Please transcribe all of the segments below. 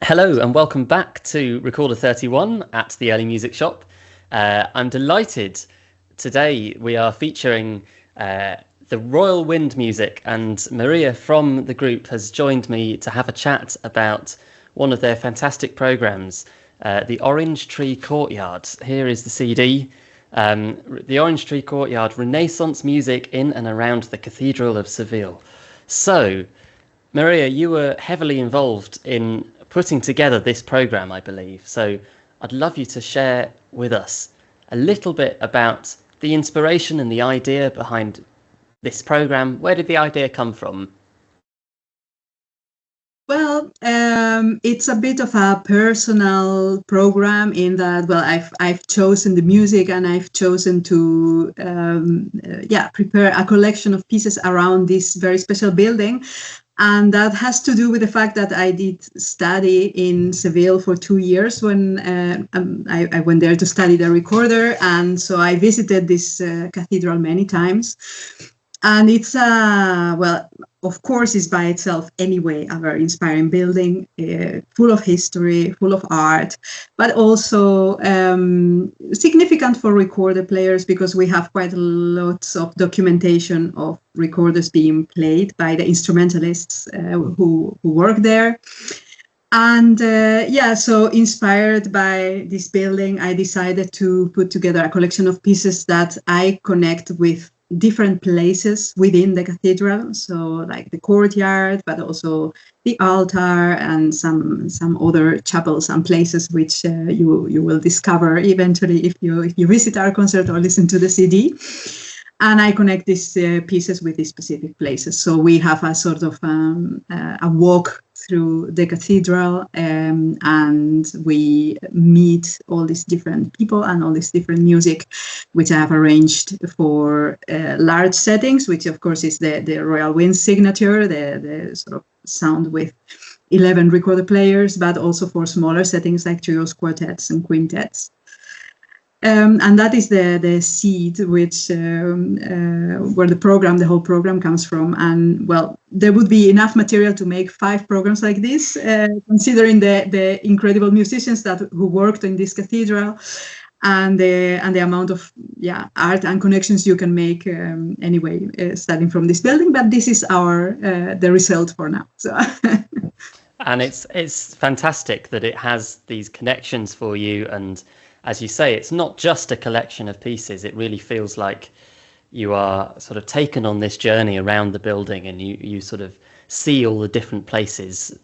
Hello and welcome back to Recorder31 at the Early Music Shop. I'm delighted today we are featuring the Royal Wind music, and Maria from the group has joined me to have a chat about one of their fantastic programs, the Orange Tree Courtyard. Here is the CD. The Orange Tree Courtyard, Renaissance music in and around the Cathedral of Seville. So, Maria, you were heavily involved in putting together this program, I believe. So I'd love you to share with us a little bit about the inspiration and the idea behind this program. Where did the idea come from? Well, it's a bit of a personal program in that, well, I've chosen the music and I've chosen to prepare a collection of pieces around this very special building. And that has to do with the fact that I did study in Seville for 2 years when I went there to study the recorder. And so I visited this cathedral many times. And it's, of course, it's by itself anyway a very inspiring building, full of history, full of art, but also significant for recorder players because we have quite a lot of documentation of recorders being played by the instrumentalists who work there. And so inspired by this building, I decided to put together a collection of pieces that I connect with different places within the cathedral, so like the courtyard, but also the altar and some other chapels and places which you will discover eventually if you visit our concert or listen to the CD. And I connect these pieces with these specific places. So we have a sort of a walk through the cathedral, and we meet all these different people and all this different music, which I have arranged for large settings, which of course is the Royal Wind signature, the sort of sound with 11 recorder players, but also for smaller settings like trios, quartets, and quintets. And that is the seed which where the whole program comes from. And well, there would be enough material to make 5 programs like this, considering the incredible musicians who worked in this cathedral, and the amount of art and connections you can make anyway, starting from this building. But this is the result for now. So. And it's fantastic that it has these connections for you. And as you say, it's not just a collection of pieces. It really feels like you are sort of taken on this journey around the building, and you sort of see all the different places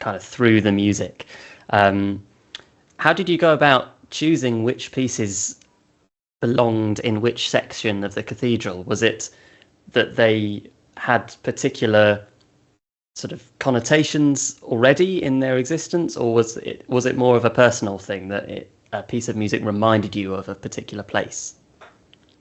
kind of through the music. How did you go about choosing which pieces belonged in which section of the cathedral? Was it that they had particular sort of connotations already in their existence, or was it more of a personal thing that a piece of music reminded you of a particular place?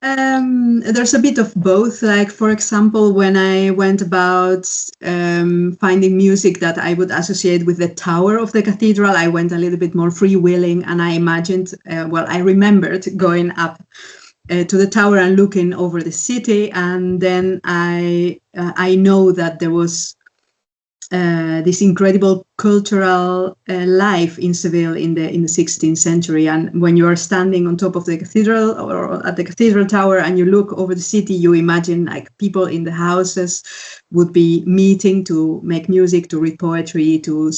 There's a bit of both. Like, for example, when I went about finding music that I would associate with the tower of the cathedral, I went a little bit more freewheeling, and I imagined, I remembered going up to the tower and looking over the city, and then I know that there was this incredible cultural life in Seville in the 16th century. And when you are standing on top of the cathedral or at the cathedral tower and you look over the city, you imagine like people in the houses would be meeting to make music, to read poetry, to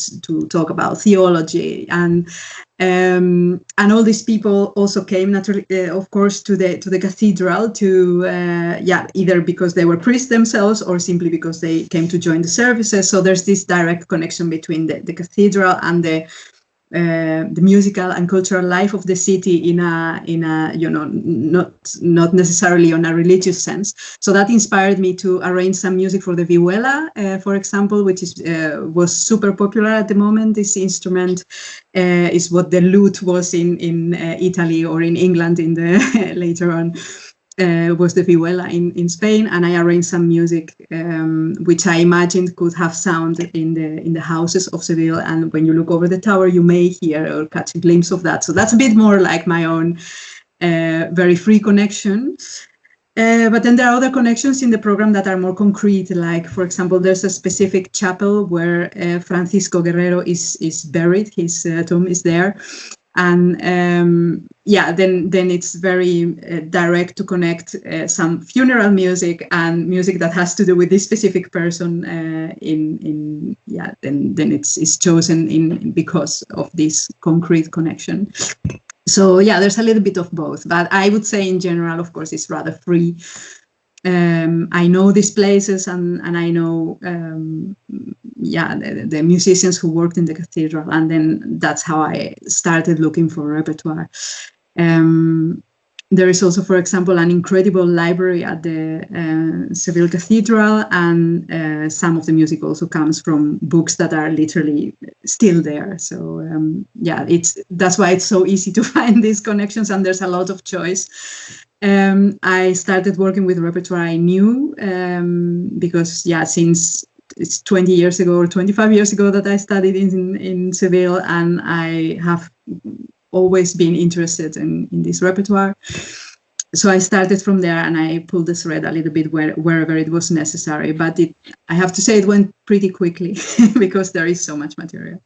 talk about theology, and all these people also came naturally, of course, to the cathedral to either because they were priests themselves or simply because they came to join the services. So there's this direct connection between the cathedral and the musical and cultural life of the city in a not necessarily on a religious sense. So that inspired me to arrange some music for the vihuela, for example, which was super popular at the moment. This instrument is what the lute was in Italy or in England in the later on. Was the vihuela in Spain, and I arranged some music which I imagined could have sound in the houses of Seville. And when you look over the tower, you may hear or catch a glimpse of that. So that's a bit more like my own very free connection. But then there are other connections in the program that are more concrete. Like, for example, there's a specific chapel where Francisco Guerrero is buried. His tomb is there. And then it's very direct to connect some funeral music and music that has to do with this specific person. Then it's chosen because of this concrete connection. So there's a little bit of both, but I would say in general, of course, it's rather free. I know these places, and I know the musicians who worked in the cathedral, and then that's how I started looking for repertoire. There is also, for example, an incredible library at the Seville Cathedral, and some of the music also comes from books that are literally still there. So that's why it's so easy to find these connections, and there's a lot of choice. I started working with repertoire I knew because since it's 20 years ago or 25 years ago that I studied in Seville, and I have always been interested in this repertoire. So I started from there, and I pulled the thread a little bit wherever it was necessary. But I have to say it went pretty quickly because there is so much material.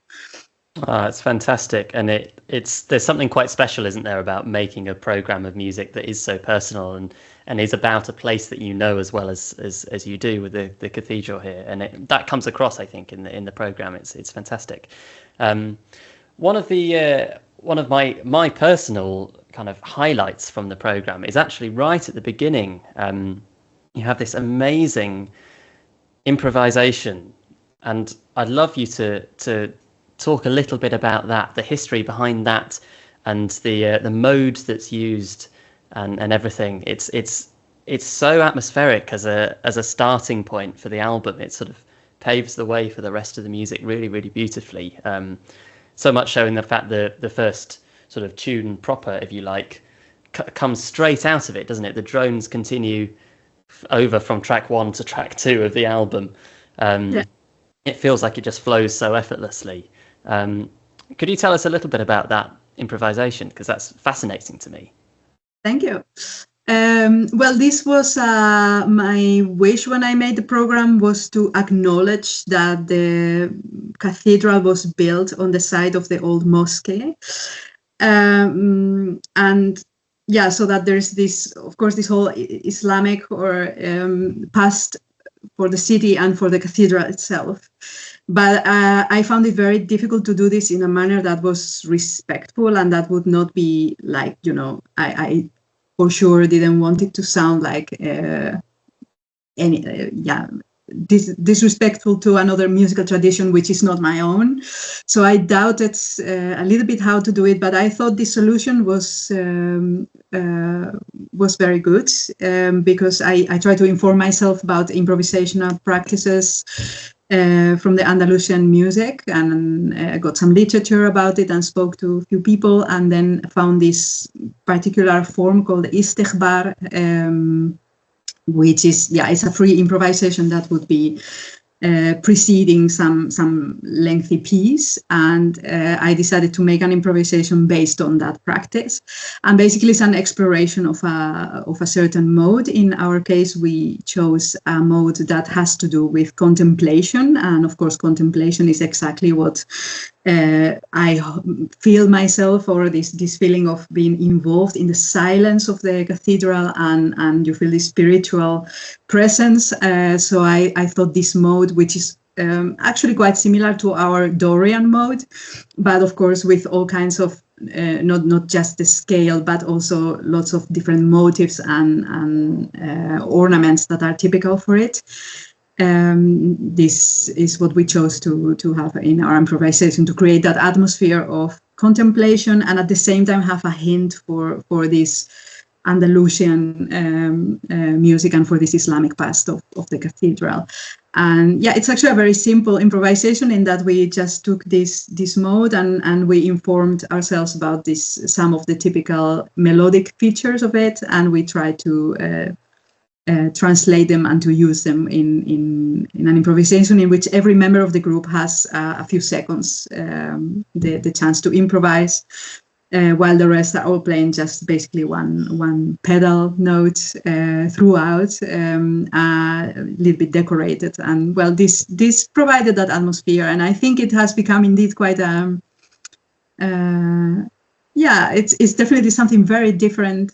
It's fantastic, and there's something quite special, isn't there, about making a program of music that is so personal and is about a place that you know as well as you do with the cathedral here, and that comes across, I think, in the program. It's fantastic. One of my personal kind of highlights from the program is actually right at the beginning. You have this amazing improvisation, and I'd love you to talk a little bit about that, the history behind that, and the mode that's used, and everything. It's so atmospheric as a starting point for the album. It sort of paves the way for the rest of the music really, really beautifully. So much so in the fact that the first sort of tune proper, if you like, comes straight out of it, doesn't it? The drones continue over from track 1 to track 2 of the album. It feels like it just flows so effortlessly. Could you tell us a little bit about that improvisation? Because that's fascinating to me. Thank you. Well, this was my wish when I made the program, was to acknowledge that the cathedral was built on the site of the old mosque. So that there's this, of course, this whole Islamic or past for the city and for the cathedral itself. But I found it very difficult to do this in a manner that was respectful and that would not be like, I for sure didn't want it to sound like disrespectful to another musical tradition, which is not my own. So I doubted a little bit how to do it, but I thought the solution was very good because I try to inform myself about improvisational practices from the Andalusian music, and got some literature about it and spoke to a few people, and then found this particular form called istighbar, which is it's a free improvisation that would be preceding some lengthy piece, and I decided to make an improvisation based on that practice. And basically it's an exploration of a certain mode. In our case, we chose a mode that has to do with contemplation, and of course contemplation is exactly what I feel myself, or this feeling of being involved in the silence of the cathedral, and you feel this spiritual presence. So I thought this mode, which is actually quite similar to our Dorian mode, but of course with all kinds of not just the scale, but also lots of different motifs and ornaments that are typical for it. This is what we chose to have in our improvisation, to create that atmosphere of contemplation and at the same time have a hint for this Andalusian music and for this Islamic past of the cathedral. And it's actually a very simple improvisation in that we just took this mode and we informed ourselves about some of the typical melodic features of it, and we tried to translate them and to use them in an improvisation in which every member of the group has a few seconds, the chance to improvise. while the rest are all playing just basically one pedal note throughout, a little bit decorated. And well, this provided that atmosphere, and I think it has become indeed quite it's definitely something very different,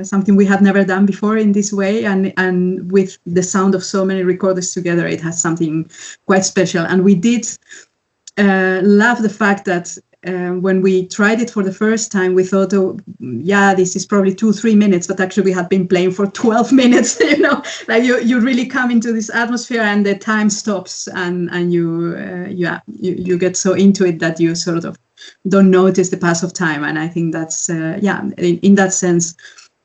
something we have never done before in this way, and with the sound of so many recorders together, it has something quite special. And we did love the fact that when we tried it for the first time, we thought, this is probably 2-3 minutes, but actually we had been playing for 12 minutes. Like you really come into this atmosphere, and the time stops, and you get so into it that you sort of don't notice the pass of time. And I think that's in that sense,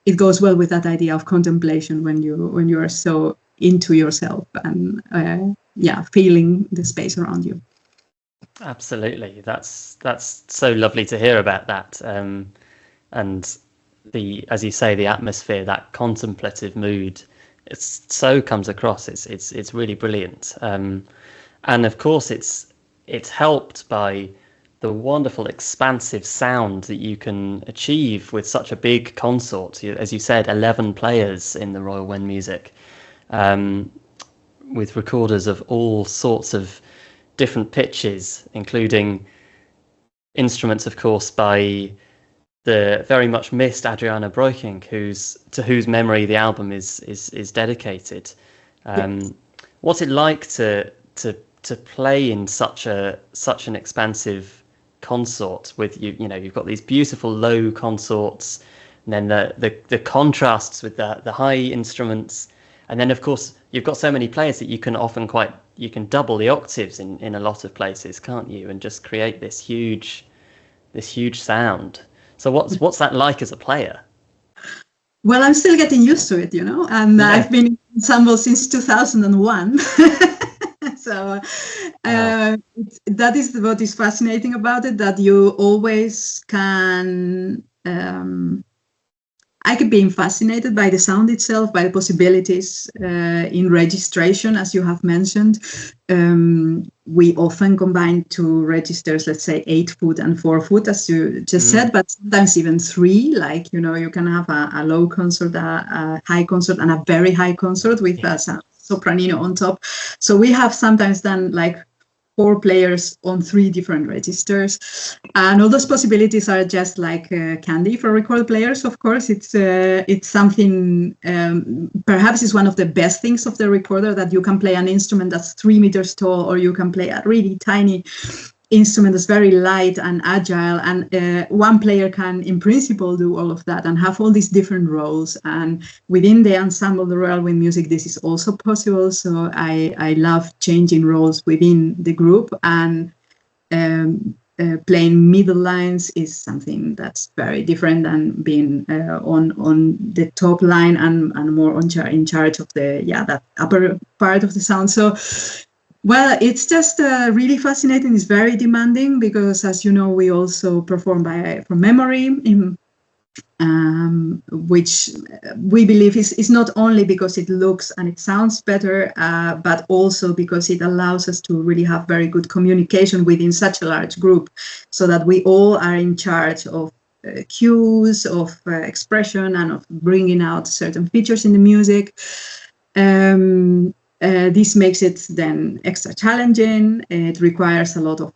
it goes well with that idea of contemplation when you are so into yourself and feeling the space around you. Absolutely, that's so lovely to hear about that, and as you say, the atmosphere, that contemplative mood, so comes across. It's really brilliant, and of course it's helped by the wonderful expansive sound that you can achieve with such a big consort. As you said, 11 players in the Royal Wind Music, with recorders of all sorts of different pitches, including instruments, of course, by the very much missed Adriana Breuking, to whose memory the album is dedicated. Yes. What's it like to play in such an expansive consort with you've got these beautiful low consorts, and then the contrasts with the high instruments, and then of course you've got so many players that you can double the octaves in a lot of places, can't you, and just create this huge sound. So what's that like as a player? Well, I'm still getting used to it, and I've been in ensemble since 2001. So that is what is fascinating about it, that you always can. I keep being fascinated by the sound itself, by the possibilities in registration, as you have mentioned. We often combine two registers, let's say 8-foot and 4-foot, as you just said, but sometimes even 3. Like, you can have a low consort, a high consort, and a very high consort with a sopranino on top. So we have sometimes done like 4 players on 3 different registers, and all those possibilities are just like candy for record players. Of course, it's something. Perhaps it's one of the best things of the recorder, that you can play an instrument that's 3 meters tall, or you can play a really tiny instrument that's very light and agile, and one player can in principle do all of that and have all these different roles. And within the ensemble, the Royal Wind Music, this is also possible. So I love changing roles within the group, and playing middle lines is something that's very different than being on the top line and more in charge of that upper part of the sound. So well, it's just really fascinating. It's very demanding because, as you know, we also perform from memory, which we believe is not only because it looks and it sounds better, but also because it allows us to really have very good communication within such a large group, so that we all are in charge of cues, of expression, and of bringing out certain features in the music. This makes it then extra challenging. It requires a lot of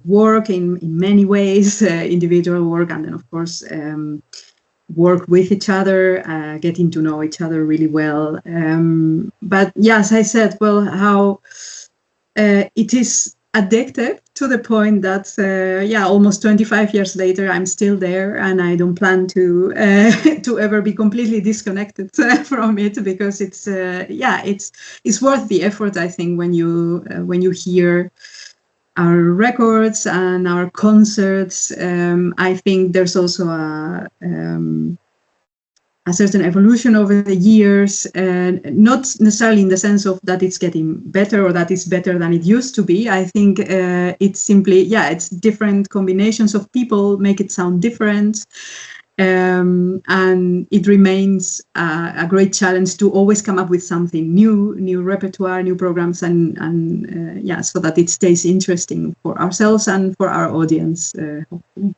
work in many ways, individual work, and then of course work with each other, getting to know each other really well. But yeah, as I said, well, how it is addictive to the point that almost 25 years later, I'm still there, and I don't plan to ever be completely disconnected from it, because it's worth the effort. I think when you hear our records and our concerts, I think there's also a certain evolution over the years, not necessarily in the sense of that it's getting better or that it's better than it used to be. I think it's simply, it's different combinations of people make it sound different. And it remains a great challenge to always come up with something new repertoire, new programs, and so that it stays interesting for ourselves and for our audience, hopefully.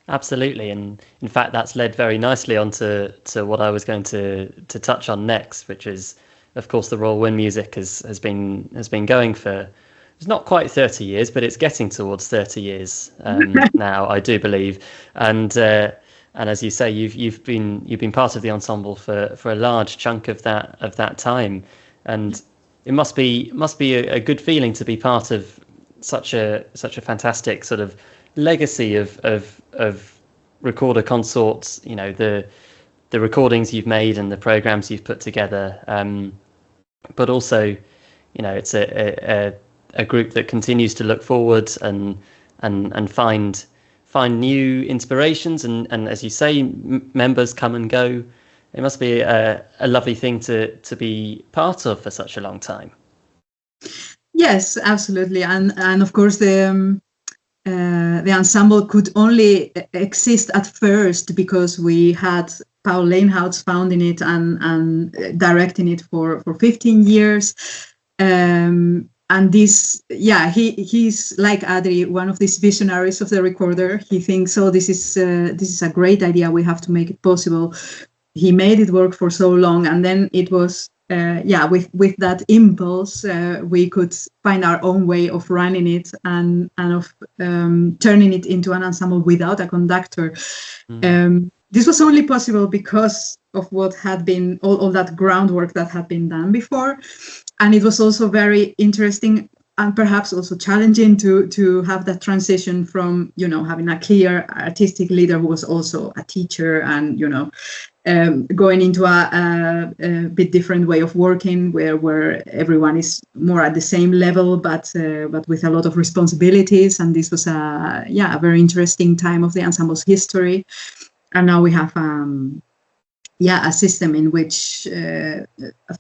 Absolutely, and in fact, that's led very nicely onto what I was going to touch on next, which is, of course, the Royal Wind Music has been going for, it's not quite 30 years, but it's getting towards 30 years now, I do believe, and as you say, you've been part of the ensemble for a large chunk of that time, and it must be a good feeling to be part of such a fantastic sort of legacy of recorder consorts. You know, the recordings you've made and the programs you've put together, but also, you know, it's a group that continues to look forward and find new inspirations, and as you say, members come and go. It must be a lovely thing to be part of for such a long time. Yes, absolutely, and of course the ensemble could only exist at first because we had Paul Leinhout founding it and directing it for 15 years. And this, yeah, he's like Adri, one of these visionaries of the recorder. He thinks, oh, this is a great idea. We have to make it possible. He made it work for so long, and then it was, with that impulse, we could find our own way of running it and of turning it into an ensemble without a conductor. This was only possible because of what had been all that groundwork that had been done before. And it was also very interesting and perhaps also challenging to have that transition from, you know, having a clear artistic leader who was also a teacher and, you know, going into a bit different way of working where everyone is more at the same level, but with a lot of responsibilities. And this was a very interesting time of the ensemble's history. And now we have a system in which a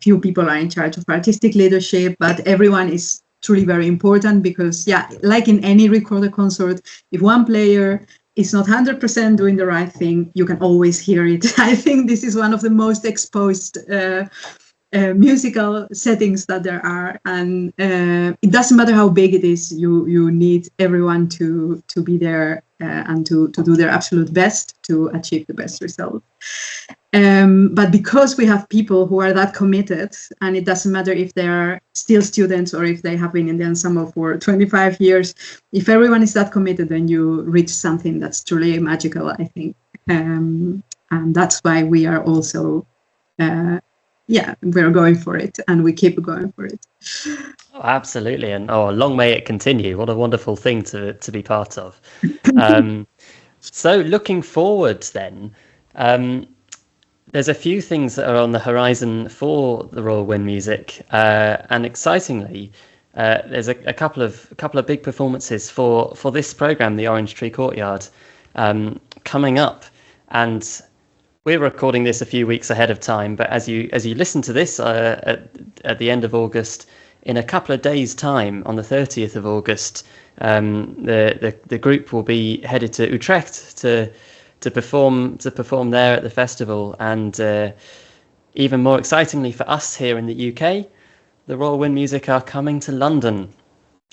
few people are in charge of artistic leadership, but everyone is truly very important because, like in any recorder consort, if one player is not 100% doing the right thing, you can always hear it. I think this is one of the most exposed musical settings that there are, and it doesn't matter how big it is, you need everyone to be there and to do their absolute best to achieve the best result. But because we have people who are that committed, and it doesn't matter if they are still students or if they have been in the ensemble for 25 years, if everyone is that committed, then you reach something that's truly magical, I think. And that's why we are also we're going for it, and we keep going for it. Oh, absolutely, and long may it continue. What a wonderful thing to be part of. So looking forward then, there's a few things that are on the horizon for the Royal Wind Music, and excitingly, there's a couple of big performances for this programme, the Orange Tree Courtyard, coming up, and we're recording this a few weeks ahead of time, but as you listen to this at the end of August, in a couple of days' time, on the 30th of August, the group will be headed to Utrecht to perform there at the festival, and even more excitingly for us here in the UK, the Royal Wind Music are coming to London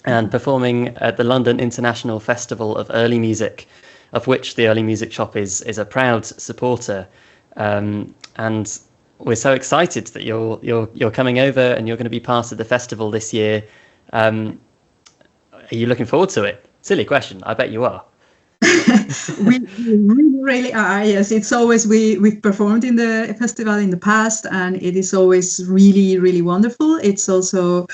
and performing at the London International Festival of Early Music, of which the Early Music Shop is a proud supporter, and we're so excited that you're coming over and you're going to be part of the festival this year. Are you looking forward to it? Silly question. I bet you are. We really are. Yes, it's always we've performed in the festival in the past, and it is always really, really wonderful. It's also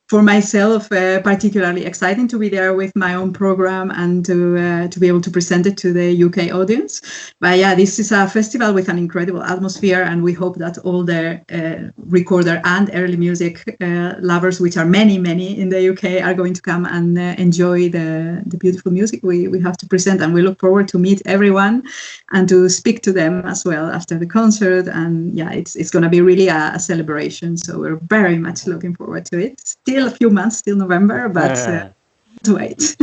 for myself, particularly exciting to be there with my own program and to be able to present it to the UK audience. But this is a festival with an incredible atmosphere, and we hope that all the recorder and early music lovers, which are many in the UK, are going to come and enjoy the beautiful music we have to present. And we look forward to meet everyone and to speak to them as well after the concert. And it's going to be really a celebration. So we're very much looking forward to it. Still a few months till November, but to wait.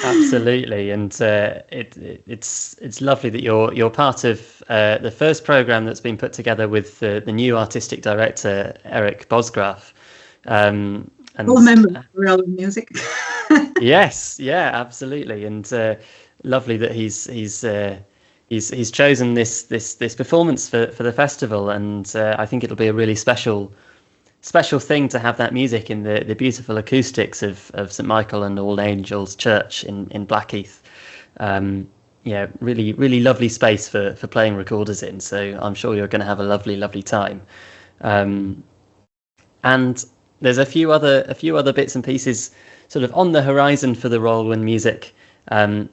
Absolutely, and it's lovely that you're part of the first program that's been put together with the new artistic director Eric Bosgraf, and all members of Royal Wind Music. Yes, yeah, absolutely, and lovely that he's chosen this performance for the festival, and I think it'll be a really special thing to have that music in the beautiful acoustics of St Michael and All Angels Church in Blackheath. Yeah, really lovely space for playing recorders in. So I'm sure you're going to have a lovely time. And there's a few other bits and pieces sort of on the horizon for the Royal Wind music. It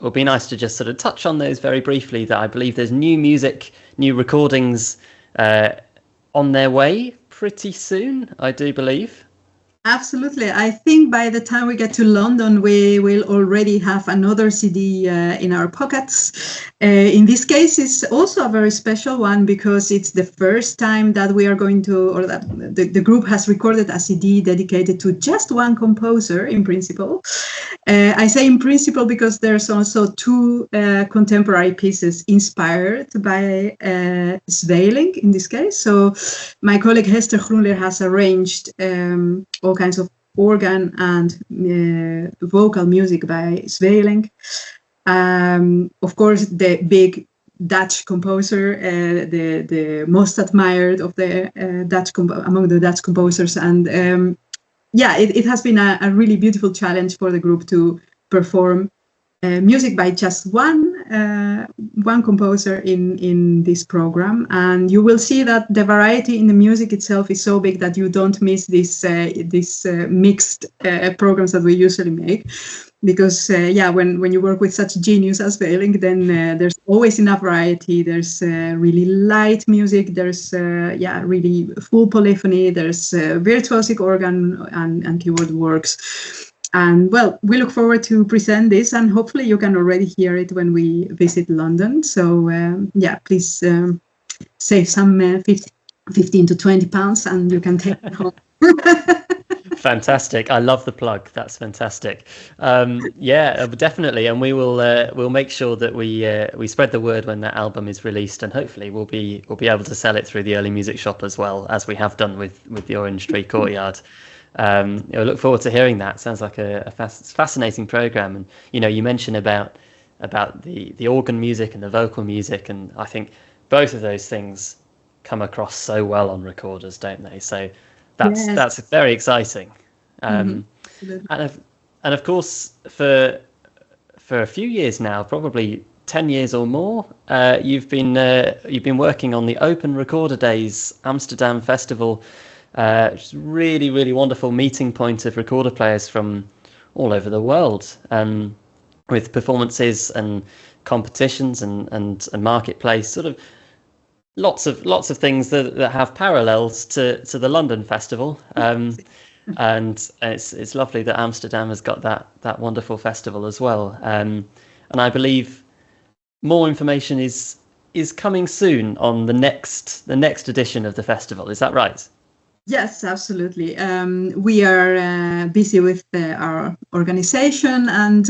would be nice to just sort of touch on those very briefly. That I believe there's new music, new recordings on their way pretty soon, I do believe. Absolutely. I think by the time we get to London, we will already have another CD in our pockets. In this case, it's also a very special one because it's the first time that we are going to, or that the group has recorded a CD dedicated to just one composer in principle. I say in principle because there's also two contemporary pieces inspired by Zweling in this case. So my colleague Hester Groenleer has arranged all kinds of organ and vocal music by Zweling. Of course, the big Dutch composer, the most admired of the among the Dutch composers, and it has been a really beautiful challenge for the group to perform music by just one composer in this program, and you will see that the variety in the music itself is so big that you don't miss these mixed programs that we usually make, because when you work with such genius as Veling, then there's always enough variety. There's really light music, there's really full polyphony, there's virtuosic organ and keyboard works. And well, we look forward to present this, and hopefully you can already hear it when we visit London. So please save some 15 to 20 pounds and you can take it home. Fantastic. I love the plug. That's fantastic. Definitely. And we will we'll make sure that we spread the word when that album is released, and hopefully we'll be able to sell it through the early music shop as well, as we have done with the Orange Tree Courtyard. I look forward to hearing that. Sounds like a fascinating program. And you mentioned about the organ music and the vocal music, and I think both of those things come across so well on recorders, don't they? So that's very exciting. And of course, for a few years now, probably 10 years or more, you've been working on the Open Recorder Days Amsterdam Festival. Which is really wonderful meeting point of recorder players from all over the world, with performances and competitions and marketplace, sort of lots of things that have parallels to the London Festival, and it's lovely that Amsterdam has got that wonderful festival as well, and I believe more information is coming soon on the next edition of the festival. Is that right? Yes, absolutely. We are busy with our organization, and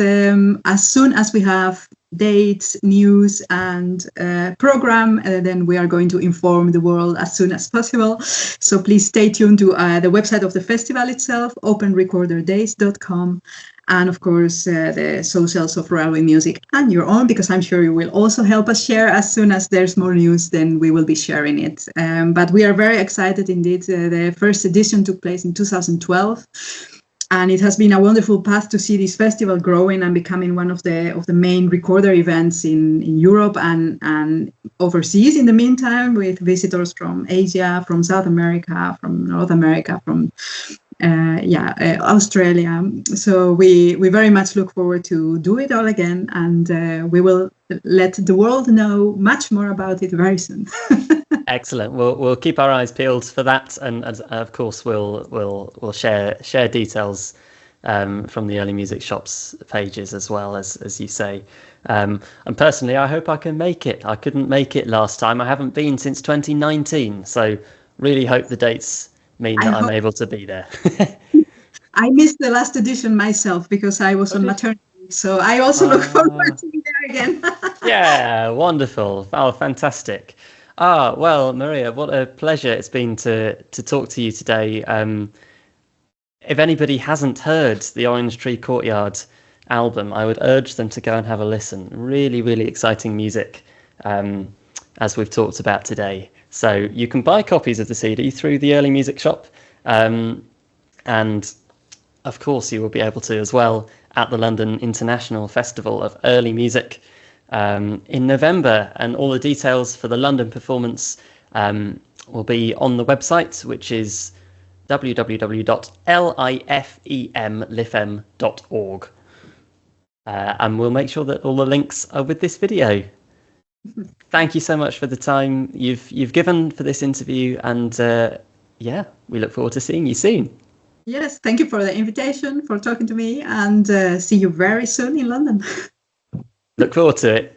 as soon as we have dates, news, and program, then we are going to inform the world as soon as possible. So please stay tuned to the website of the festival itself, openrecorderdays.com. And of course, the socials of Royal Wind Music and your own, because I'm sure you will also help us share. As soon as there's more news, then we will be sharing it. But we are very excited indeed. The first edition took place in 2012. And it has been a wonderful path to see this festival growing and becoming one of the main recorder events in Europe and overseas in the meantime, with visitors from Asia, from South America, from North America, from Australia. So we very much look forward to do it all again, and we will let the world know much more about it very soon. Excellent. We'll keep our eyes peeled for that, and of course we'll share details from the early music shop's pages as well, as you say. And personally, I hope I can make it. I couldn't make it last time. I haven't been since 2019, so really hope the dates mean that I'm able to be there. I missed the last edition myself because I was on maternity, so I also look forward to being there again. Yeah, wonderful. Oh, fantastic. Well, Maria, what a pleasure it's been to talk to you today. if anybody hasn't heard the Orange Tree Courtyard album, I would urge them to go and have a listen. Really, really exciting music, as we've talked about today. So you can buy copies of the CD through the Early Music Shop, and of course you will be able to as well at the London International Festival of Early Music in November. And all the details for the London performance will be on the website, which is www.lifem.org. And we'll make sure that all the links are with this video. Thank you so much for the time you've given for this interview, and we look forward to seeing you soon. Yes, thank you for the invitation, for talking to me, and see you very soon in London. Look forward to it.